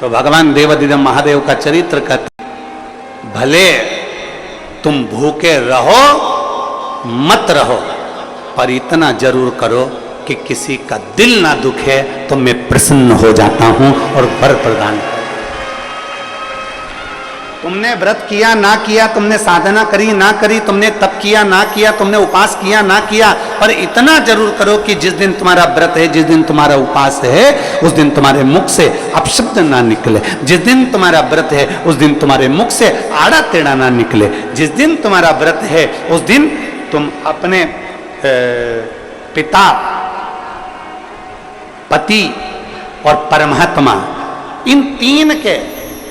तो भगवान देवाधिदेव महादेव का चरित्र कहते, भले तुम भूखे रहो मत रहो, पर इतना जरूर करो कि किसी का दिल ना दुखे, तो मैं प्रसन्न हो जाता हूं और वर प्रदान कर। तुमने व्रत किया ना किया, तुमने साधना करी ना करी, तुमने तप किया ना किया, तुमने उपास किया ना किया, पर इतना जरूर करो कि जिस दिन तुम्हारा व्रत है, जिस दिन तुम्हारा उपास है, उस दिन तुम्हारे मुख से अपशब्द ना निकले। जिस दिन तुम्हारा व्रत है उस दिन तुम्हारे मुख से आड़ा टेढ़ा ना निकले। जिस दिन तुम्हारा व्रत है उस दिन तुम अपने पिता, पति और परमात्मा, इन तीन के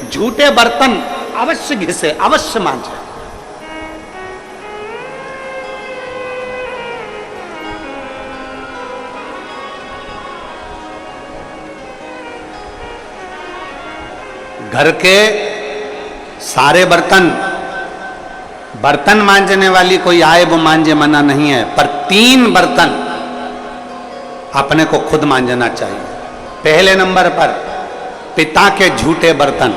झूठे बर्तन अवश्य घिसे, अवश्य मांझे। घर के सारे बर्तन मांजने वाली कोई आए वो मांझे, मना नहीं है, पर 3 बर्तन अपने को खुद मांझना चाहिए। पहले नंबर पर पिता के झूठे बर्तन,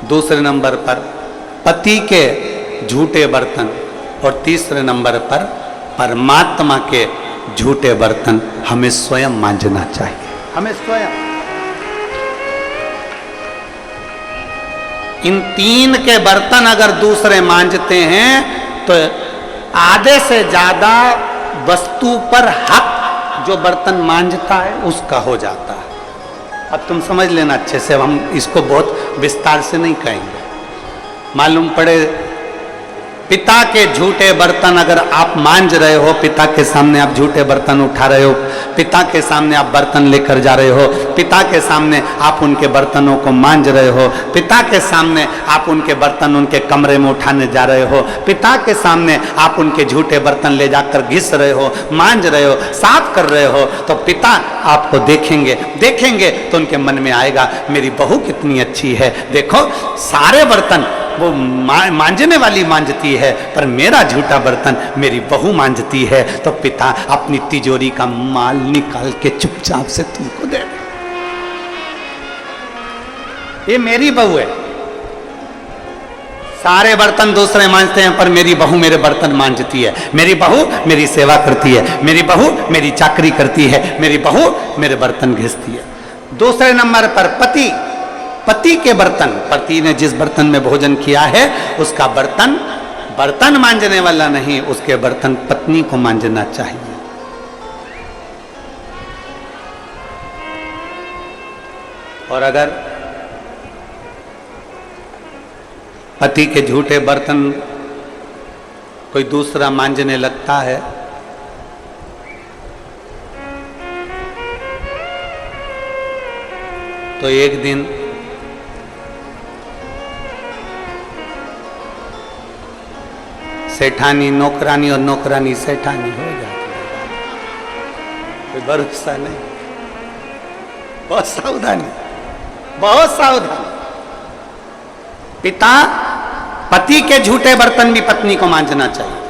दूसरे नंबर पर पति के झूठे बर्तन, और तीसरे नंबर पर परमात्मा के झूठे बर्तन हमें स्वयं मांझना चाहिए। हमें स्वयं इन 3 के बर्तन अगर दूसरे मांझते हैं तो आधे से ज्यादा वस्तु पर हक जो बर्तन मांझता है उसका हो जाता है। अब तुम समझ लेना अच्छे से, हम इसको बहुत विस्तार से नहीं कहेंगे। मालूम पड़े पिता के झूठे बर्तन अगर आप मांझ रहे हो, पिता के सामने आप झूठे बर्तन उठा रहे हो, पिता के सामने आप बर्तन लेकर जा रहे हो, पिता के सामने आप उनके बर्तनों को मांझ रहे हो, पिता के सामने आप उनके बर्तन उनके कमरे में उठाने जा रहे हो, पिता के सामने आप उनके झूठे बर्तन ले जाकर घिस रहे हो, मांझ रहे हो, साफ कर रहे हो, तो पिता आपको देखेंगे तो उनके मन में आएगा मेरी बहू कितनी अच्छी है, देखो सारे बर्तन वो मांझने वाली मांझती है, पर मेरा झूठा बर्तन मेरी बहू मांझती है। तो पिता अपनी तिजोरी का माल निकाल के चुपचाप से तुमको दे दे, ये मेरी बहू है। सारे बर्तन दूसरे मांझते हैं, पर मेरी बहू मेरे बर्तन मांझती है, मेरी बहू मेरी सेवा करती है, मेरी बहू मेरी चाकरी करती है, मेरी बहू मेरे बर्तन घिसती है। दूसरे नंबर पर पति के बर्तन, पति ने जिस बर्तन में भोजन किया है उसका बर्तन मांझने वाला नहीं, उसके बर्तन पत्नी को मांझना चाहिए। और अगर पति के झूठे बर्तन कोई दूसरा मांझने लगता है तो एक दिन सेठानी नौकरानी और नौकरानी सेठानी हो जाती है। कोई भरोसा नहीं, बहुत सावधानी, बहुत सावधानी। पिता, पति के झूठे बर्तन भी पत्नी को मांझना चाहिए।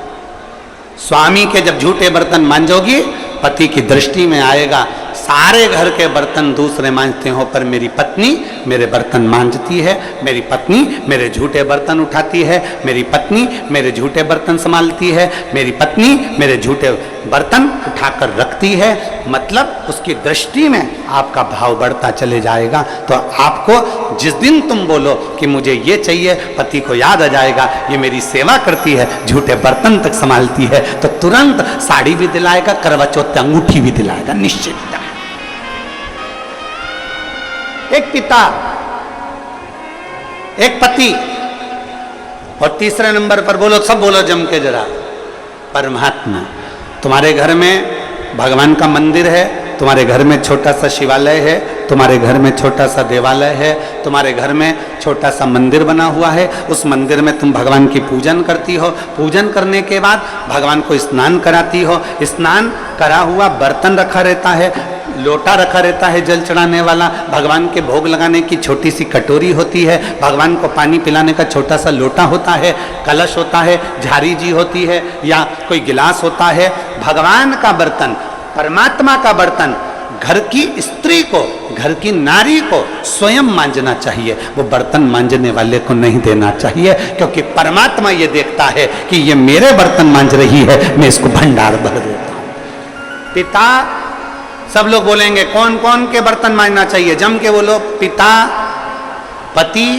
स्वामी के जब झूठे बर्तन मांझोगी, पति की दृष्टि में आएगा सारे घर के बर्तन दूसरे मांझते हो, पर मेरी पत्नी मेरे बर्तन मांझती है, मेरी पत्नी मेरे झूठे बर्तन उठाती है, मेरी पत्नी मेरे झूठे बर्तन संभालती है, मेरी पत्नी मेरे झूठे बर्तन उठाकर रखती है। मतलब उसकी दृष्टि में आपका भाव बढ़ता चले जाएगा। तो आपको जिस दिन तुम बोलो कि मुझे ये चाहिए, पति को याद आ जाएगा ये मेरी सेवा करती है, झूठे बर्तन तक संभालती है, तो तुरंत साड़ी भी दिलाएगा, करवा चौथ अंगूठी भी दिलाएगा, निश्चित। एक पिता, एक पति, और तीसरे नंबर पर बोलो, सब बोलो जम के जरा, परमात्मा। तुम्हारे घर में भगवान का मंदिर है, तुम्हारे घर में छोटा सा शिवालय है, तुम्हारे घर में छोटा सा देवालय है, तुम्हारे घर में छोटा सा मंदिर बना हुआ है, उस मंदिर में तुम भगवान की पूजन करती हो, पूजन करने के बाद भगवान को स्नान कराती हो, स्नान करा हुआ बर्तन रखा रहता है, लोटा रखा रहता है जल चढ़ाने वाला, भगवान के भोग लगाने की छोटी सी कटोरी होती है, भगवान को पानी पिलाने का छोटा सा लोटा होता है, कलश होता है, झारी जी होती है, या कोई गिलास होता है। भगवान का बर्तन, परमात्मा का बर्तन घर की स्त्री को, घर की नारी को स्वयं मांजना चाहिए, वो बर्तन मांजने वाले को नहीं देना चाहिए, क्योंकि परमात्मा ये देखता है कि ये मेरे बर्तन मांज रही है, मैं इसको भंडार भर देता हूं। पिता, सब लोग बोलेंगे कौन कौन के बर्तन मांजना चाहिए, जम के बोलो, पिता, पति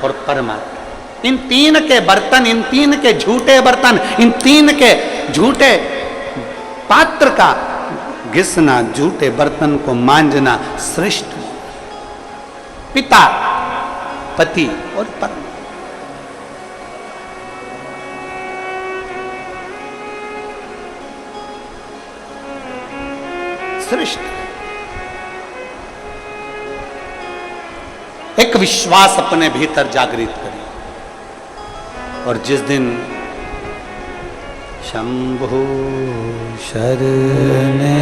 और परमात्मा। इन तीन के बर्तन, इन तीन के झूठे बर्तन, इन तीन के झूठे पात्र का घिसना, झूठे बर्तन को मांजना श्रेष्ठ। पिता, पति और परमात्मा। श्रेष्ठ। एक विश्वास अपने भीतर जागृत करिए, और जिस दिन शंभु शरणे